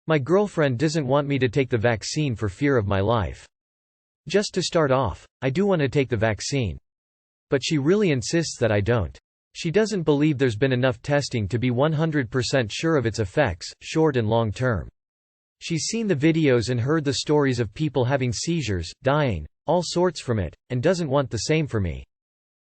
My girlfriend doesn't want me to take the vaccine for fear of my life. Just to start off, I do want to take the vaccine. But she really insists that I don't. She doesn't believe there's been enough testing to be 100% sure of its effects, short and long term. She's seen the videos and heard the stories of people having seizures, dying, all sorts from it, and doesn't want the same for me.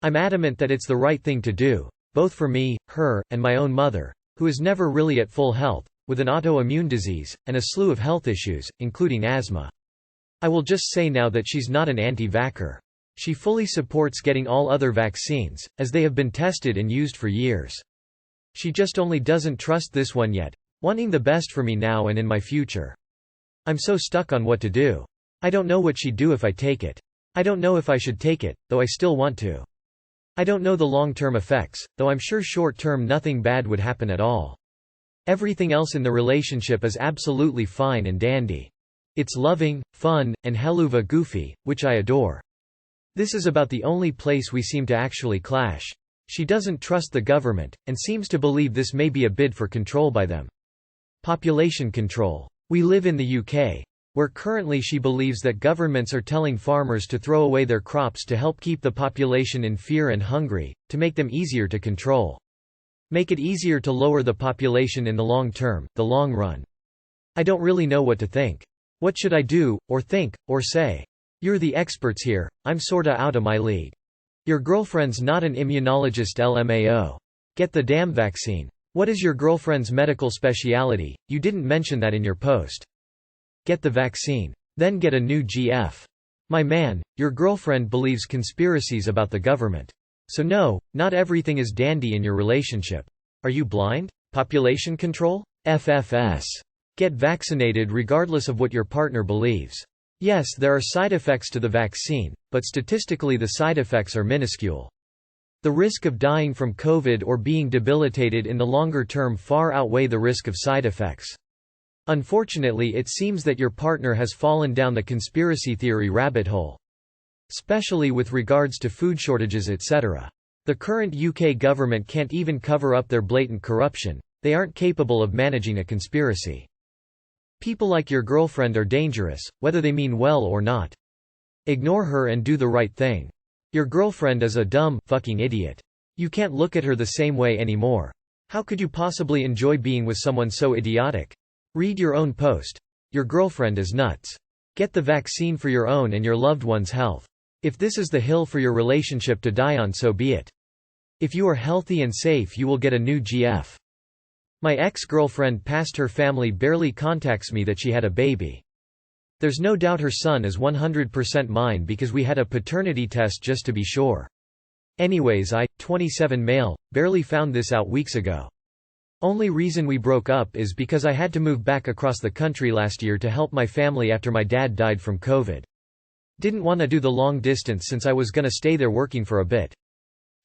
I'm adamant that it's the right thing to do, both for me, her, and my own mother, who is never really at full health, with an autoimmune disease, and a slew of health issues, including asthma. I will just say now that she's not an anti-vaxxer. She fully supports getting all other vaccines, as they have been tested and used for years. She just only doesn't trust this one yet, wanting the best for me now and in my future. I'm so stuck on what to do. I don't know what she'd do if I take it. I don't know if I should take it, though I still want to. I don't know the long-term effects, though I'm sure short-term nothing bad would happen at all. Everything else in the relationship is absolutely fine and dandy. It's loving, fun, and helluva goofy, which I adore. This is about the only place we seem to actually clash. She doesn't trust the government, and seems to believe this may be a bid for control by them. Population control. We live in the UK, where currently she believes that governments are telling farmers to throw away their crops to help keep the population in fear and hungry, to make them easier to control. Make it easier to lower the population in the long term, the long run. I don't really know what to think. What should I do, or think, or say? You're the experts here, I'm sorta out of my league. Your girlfriend's not an immunologist LMAO. Get the damn vaccine. What is your girlfriend's medical speciality? You didn't mention that in your post. Get the vaccine. Then get a new GF. My man, your girlfriend believes conspiracies about the government. So no, not everything is dandy in your relationship. Are you blind? Population control? FFS. Get vaccinated regardless of what your partner believes. Yes, there are side effects to the vaccine, but statistically the side effects are minuscule. The risk of dying from COVID or being debilitated in the longer term far outweigh the risk of side effects. Unfortunately, it seems that your partner has fallen down the conspiracy theory rabbit hole. Especially with regards to food shortages etc. The current UK government can't even cover up their blatant corruption. They aren't capable of managing a conspiracy. People like your girlfriend are dangerous, whether they mean well or not. Ignore her and do the right thing. Your girlfriend is a dumb, fucking idiot. You can't look at her the same way anymore. How could you possibly enjoy being with someone so idiotic? Read your own post. Your girlfriend is nuts. Get the vaccine for your own and your loved one's health. If this is the hill for your relationship to die on, so be it. If you are healthy and safe, you will get a new GF. My ex-girlfriend past her family barely contacts me that she had a baby. There's no doubt her son is 100% mine because we had a paternity test just to be sure. Anyways, I, 27 male, barely found this out weeks ago. Only reason we broke up is because I had to move back across the country last year to help my family after my dad died from COVID. Didn't want to do the long distance since I was gonna stay there working for a bit.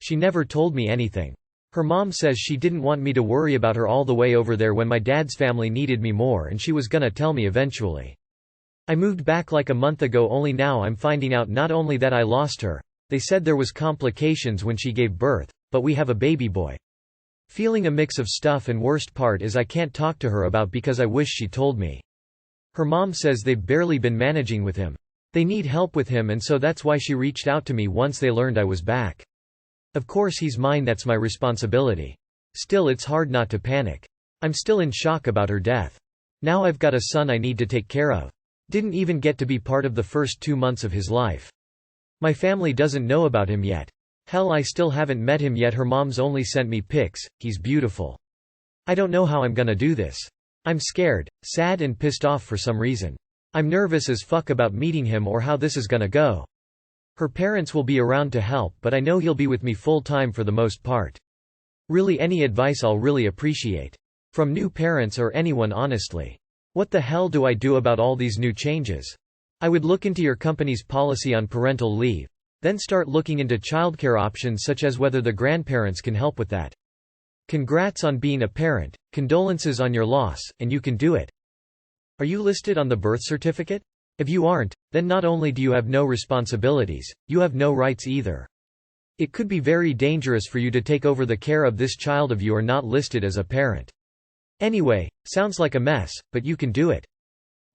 She never told me anything. Her mom says she didn't want me to worry about her all the way over there when my dad's family needed me more and she was gonna tell me eventually. I moved back like a month ago, only now I'm finding out not only that I lost her, they said there was complications when she gave birth, but we have a baby boy. Feeling a mix of stuff, and worst part is I can't talk to her about because I wish she told me. Her mom says they've barely been managing with him. They need help with him, and so that's why she reached out to me once they learned I was back. Of course he's mine, that's my responsibility. Still, it's hard not to panic. I'm still in shock about her death. Now I've got a son I need to take care of. Didn't even get to be part of the first 2 months of his life. My family doesn't know about him yet. Hell, I still haven't met him yet. Her mom's only sent me pics. He's beautiful. I don't know how I'm gonna do this. I'm scared, sad and pissed off for some reason. I'm nervous as fuck about meeting him or how this is gonna go. Her parents will be around to help, but I know he'll be with me full time for the most part. Really, any advice I'll really appreciate. From new parents or anyone, honestly. What the hell do I do about all these new changes? I would look into your company's policy on parental leave. Then start looking into childcare options such as whether the grandparents can help with that. Congrats on being a parent, condolences on your loss, and you can do it. Are you listed on the birth certificate? If you aren't, then not only do you have no responsibilities, you have no rights either. It could be very dangerous for you to take over the care of this child if you are not listed as a parent. Anyway, Sounds like a mess, but you can do it.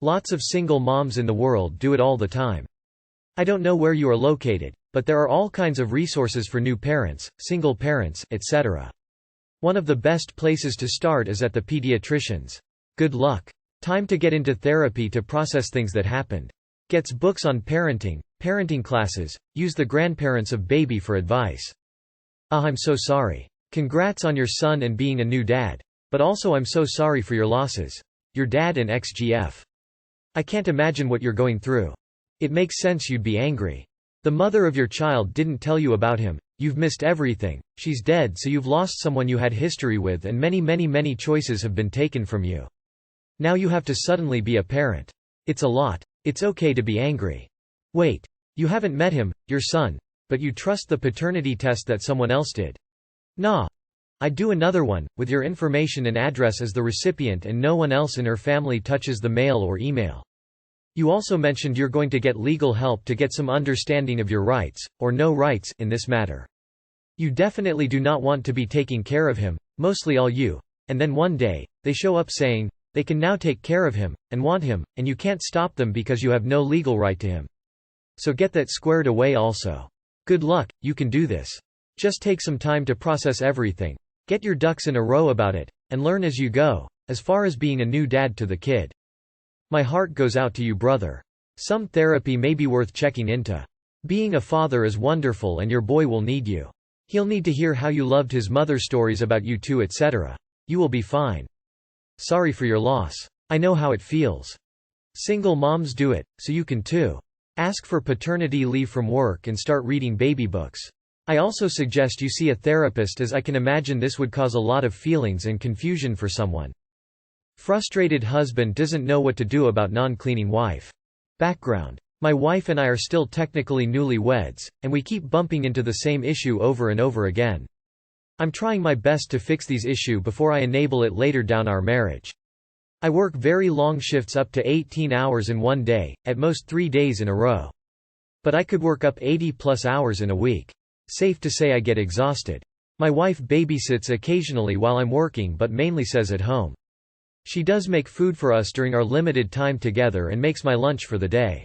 Lots of single moms in the world do it all the time. I don't know where you are located, but there are all kinds of resources for new parents, single parents, etc. One of the best places to start is at the pediatrician's. Good luck. Time to get into therapy to process things that happened. Gets books on parenting, parenting classes, use the grandparents of baby for advice. I'm so sorry. Congrats on your son and being a new dad. But also I'm so sorry for your losses. Your dad and XGF. I can't imagine what you're going through. It makes sense you'd be angry. The mother of your child didn't tell you about him, you've missed everything, she's dead so you've lost someone you had history with and many choices have been taken from you. Now you have to suddenly be a parent. It's a lot. It's okay to be angry. Wait. You haven't met him, your son, but you trust the paternity test that someone else did. Nah. I'd do another one, with your information and address as the recipient and no one else in her family touches the mail or email. You also mentioned you're going to get legal help to get some understanding of your rights, or no rights, in this matter. You definitely do not want to be taking care of him, mostly all you, and then one day, they show up saying, they can now take care of him, and want him, and you can't stop them because you have no legal right to him. So get that squared away also. Good luck, you can do this. Just take some time to process everything. Get your ducks in a row about it, and learn as you go, as far as being a new dad to the kid. My heart goes out to you, brother. Some therapy may be worth checking into. Being a father is wonderful and your boy will need you. He'll need to hear how you loved his mother, stories about you too, etc. You will be fine. Sorry for your loss. I know how it feels. Single moms do it, so you can too. Ask for paternity leave from work and start reading baby books. I also suggest you see a therapist, as I can imagine this would cause a lot of feelings and confusion for someone. Frustrated husband doesn't know what to do about non-cleaning wife. Background. My wife and I are still technically newlyweds, and we keep bumping into the same issue over and over again. I'm trying my best to fix these issues before I enable it later down our marriage. I work very long shifts up to 18 hours in one day, at most 3 days in a row. But I could work up 80+ hours in a week. Safe to say I get exhausted. My wife babysits occasionally while I'm working but mainly stays at home. She does make food for us during our limited time together and makes my lunch for the day.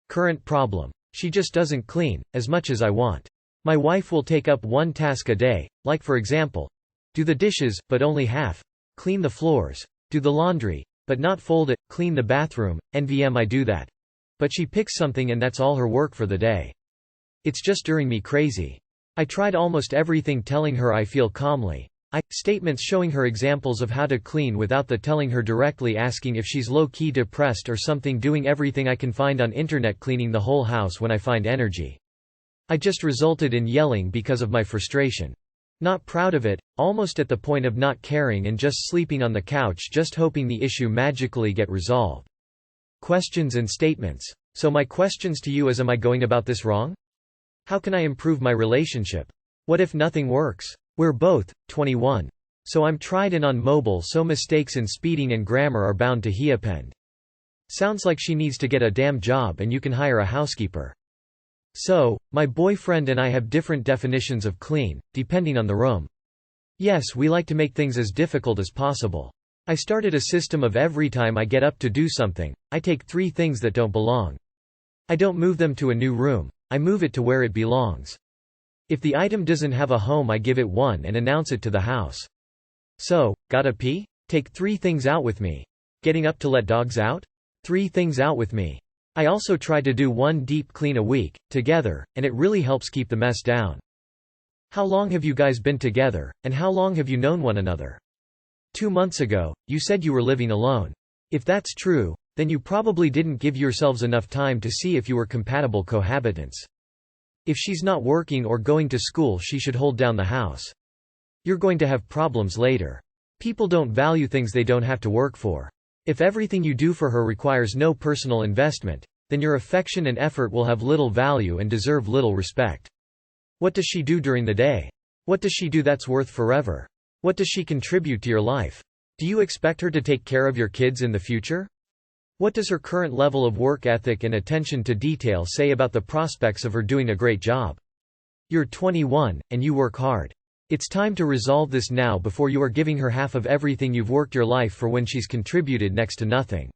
Current problem. She just doesn't clean, as much as I want. My wife will take up one task a day, like for example, do the dishes, but only half, clean the floors, do the laundry, but not fold it, clean the bathroom, NVM I do that. But she picks something and that's all her work for the day. It's just driving me crazy. I tried almost everything telling her I feel calmly. Statements showing her examples of how to clean without the telling her directly, asking if she's low-key depressed or something, doing everything I can find on internet, cleaning the whole house when I find energy. I just resulted in yelling because of my frustration. Not proud of it, almost at the point of not caring and just sleeping on the couch, just hoping the issue magically get resolved. Questions and statements. So my questions to you is, am I going about this wrong? How can I improve my relationship? What if nothing works? We're both 21. So I'm tried and on mobile, so mistakes in speeding and grammar are bound to happen. Sounds like she needs to get a damn job and you can hire a housekeeper. So, my boyfriend and I have different definitions of clean, depending on the room. Yes, we like to make things as difficult as possible. I started a system of every time I get up to do something, I take 3 things that don't belong. I don't move them to a new room, I move it to where it belongs. If the item doesn't have a home, I give it one and announce it to the house. So, gotta pee? Take 3 things out with me. Getting up to let dogs out? 3 things out with me. I also try to do 1 deep clean a week, together, and it really helps keep the mess down. How long have you guys been together, and how long have you known one another? 2 months ago, you said you were living alone. If that's true, then you probably didn't give yourselves enough time to see if you were compatible cohabitants. If she's not working or going to school, she should hold down the house. You're going to have problems later. People don't value things they don't have to work for. If everything you do for her requires no personal investment, then your affection and effort will have little value and deserve little respect. What does she do during the day? What does she do that's worth forever? What does she contribute to your life? Do you expect her to take care of your kids in the future? What does her current level of work ethic and attention to detail say about the prospects of her doing a great job? You're 21, and you work hard. It's time to resolve this now before you are giving her half of everything you've worked your life for when she's contributed next to nothing.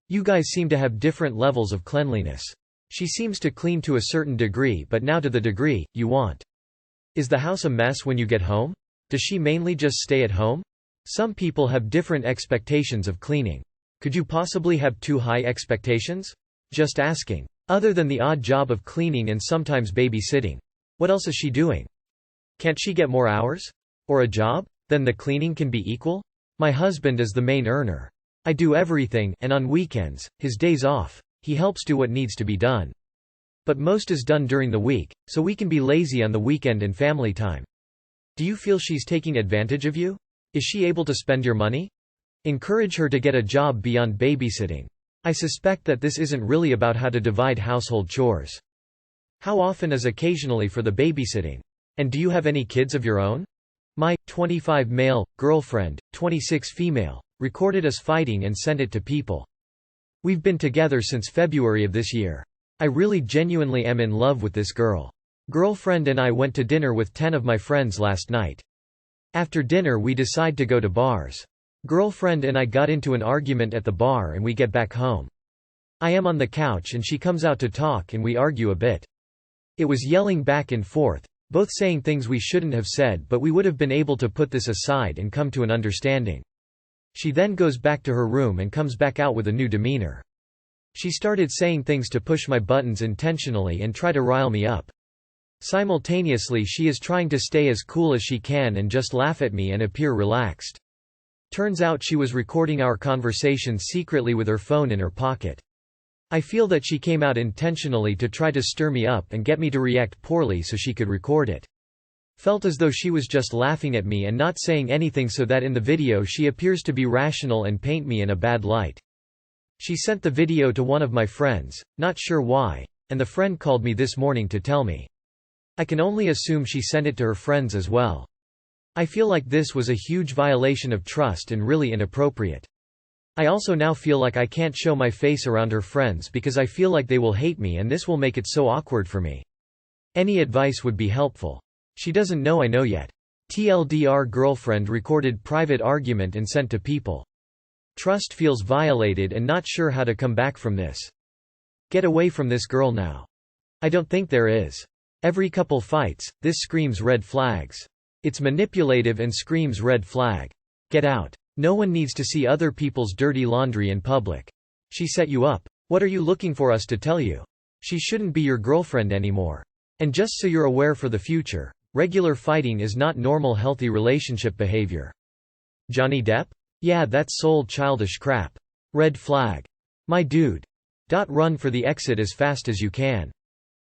You guys seem to have different levels of cleanliness. She seems to clean to a certain degree, but now to the degree you want. Is the house a mess when you get home? Does she mainly just stay at home? Some people have different expectations of cleaning. Could you possibly have too high expectations? Just asking. Other than the odd job of cleaning and sometimes babysitting, what else is she doing? Can't she get more hours? Or a job? Then the cleaning can be equal? My husband is the main earner. I do everything, and on weekends, his days off, he helps do what needs to be done. But most is done during the week, so we can be lazy on the weekend and family time. Do you feel she's taking advantage of you? Is she able to spend your money? Encourage her to get a job beyond babysitting. I suspect that this isn't really about how to divide household chores. How often is occasionally for the babysitting? And do you have any kids of your own? My 25 male girlfriend, 26 female, recorded us fighting and sent it to people. We've been together since February of this year. I really genuinely am in love with this girl. Girlfriend and I went to dinner with 10 of my friends last night. After dinner we decide to go to bars. Girlfriend and I got into an argument at the bar and we get back home. I am on the couch and she comes out to talk and we argue a bit. It was yelling back and forth, both saying things we shouldn't have said, but we would have been able to put this aside and come to an understanding. She then goes back to her room and comes back out with a new demeanor. She started saying things to push my buttons intentionally and try to rile me up. Simultaneously she is trying to stay as cool as she can and just laugh at me and appear relaxed. Turns out she was recording our conversation secretly with her phone in her pocket. I feel that she came out intentionally to try to stir me up and get me to react poorly so she could record it. Felt as though she was just laughing at me and not saying anything so that in the video she appears to be rational and paint me in a bad light. She sent the video to one of my friends, not sure why, and the friend called me this morning to tell me. I can only assume she sent it to her friends as well. I feel like this was a huge violation of trust and really inappropriate. I also now feel like I can't show my face around her friends because I feel like they will hate me and this will make it so awkward for me. Any advice would be helpful. She doesn't know I know yet. TLDR girlfriend recorded private argument and sent to people. Trust feels violated and not sure how to come back from this. Get away from this girl now. I don't think there is. Every couple fights, this screams red flags. It's manipulative and screams red flag. Get out. No one needs to see other people's dirty laundry in public. She set you up. What are you looking for us to tell you? She shouldn't be your girlfriend anymore. And just so you're aware for the future, regular fighting is not normal healthy relationship behavior. Johnny Depp? Yeah, that's soul childish crap. Red flag. My dude. Run for the exit as fast as you can.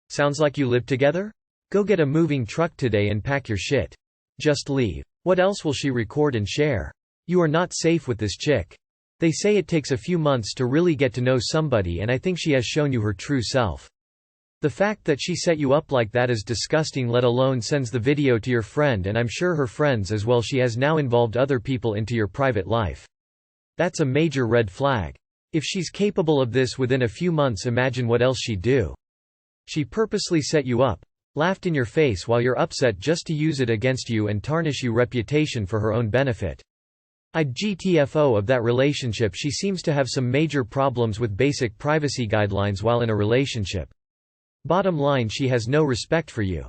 Sounds like you live together? Go get a moving truck today and pack your shit. Just leave. What else will she record and share? You are not safe with this chick. They say it takes a few months to really get to know somebody, and I think she has shown you her true self. The fact that she set you up like that is disgusting, let alone sends the video to your friend and I'm sure her friends as well. She has now involved other people into your private life. That's a major red flag. If she's capable of this within a few months, imagine what else she'd do. She purposely set you up, laughed in your face while you're upset just to use it against you and tarnish your reputation for her own benefit. I'd GTFO of that relationship. She seems to have some major problems with basic privacy guidelines while in a relationship. Bottom line, she has no respect for you.